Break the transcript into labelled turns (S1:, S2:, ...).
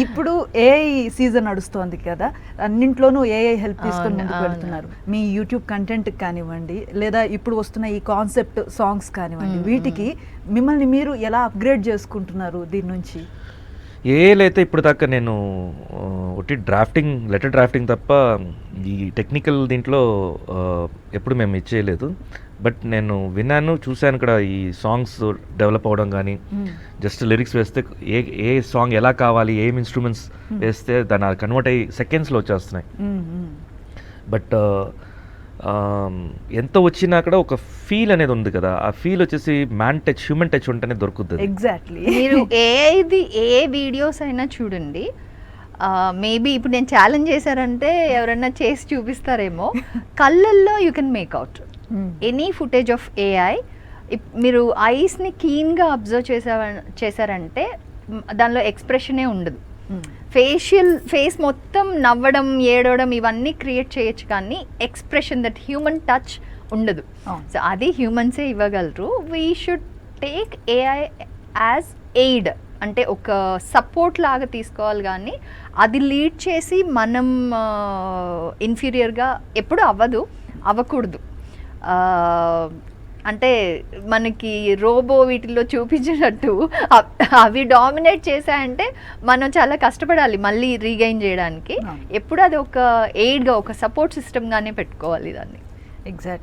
S1: ఇప్పుడు AI season నడుస్తోంది కదా, అన్నింట్లోనూ ఏఐ హెల్ప్ తీసుకొని ముందుకు వెళ్తున్నారు. మీ యూట్యూబ్ కంటెంట్ కానివ్వండి, లేదా ఇప్పుడు వస్తున్న ఈ కాన్సెప్ట్ సాంగ్స్ కానివ్వండి, వీటికి మిమ్మల్ని మీరు ఎలా అప్గ్రేడ్ చేసుకుంటున్నారు దీని నుంచి?
S2: ఏఐలో అయితే ఇప్పుడు దాకా నేను ఒకటి లెటర్ డ్రాఫ్టింగ్ తప్ప ఈ టెక్నికల్ దీంట్లో ఎప్పుడు మేము ఇచ్చేయలేదు. బట్ నేను విన్నాను, చూశాను ఇక్కడ ఈ సాంగ్స్ డెవలప్ అవ్వడం కానీ, జస్ట్ లిరిక్స్ వేస్తే ఏ సాంగ్ ఎలా కావాలి, ఏం ఇన్స్ట్రుమెంట్స్ వేస్తే దాన్ని కన్వర్ట్ అయ్యి సెకండ్స్లో వచ్చేస్తున్నాయి. బట్ ఎంత వచ్చినా కూడా ఒక ఫీల్ అనేది ఉంది కదా, ఆ ఫీల్ వచ్చేసి హ్యూమన్ టచ్ ఉంటేనే దొరుకుతుంది.
S1: ఎగ్జాక్ట్లీ.
S3: మీరు ఏ వీడియోస్ అయినా చూడండి, మేబీ ఇప్పుడు నేను ఛాలెంజ్ చేశారంటే ఎవరైనా చేసి చూపిస్తారేమో, కళ్ళల్లో you can make out any footage of AI. మీరు ఐస్ని కీన్గా అబ్జర్వ్ చేశారంటే దానిలో ఎక్స్ప్రెషనే ఉండదు. ఫేస్ మొత్తం నవ్వడం, ఏడవడం ఇవన్నీ క్రియేట్ చేయొచ్చు, కానీ ఎక్స్ప్రెషన్, దట్ హ్యూమన్ టచ్ ఉండదు. సో అది హ్యూమన్సే ఇవ్వగలరు. We should take AI as aid, అంటే ఒక సపోర్ట్ లాగా తీసుకోవాలి, కానీ అది లీడ్ చేసి మనం ఇన్ఫీరియర్గా ఎప్పుడు అవ్వకూడదు. అంటే మనకి రోబో వీటిల్లో చూపించినట్టు అవి డామినేట్ చేశాయంటే మనం చాలా కష్టపడాలి మళ్ళీ రీగైన్ చేయడానికి. ఎప్పుడు అది ఒక ఎయిడ్గా, ఒక సపోర్ట్ సిస్టమ్గానే పెట్టుకోవాలి దాన్ని.
S1: ఎగ్జాక్ట్లీ.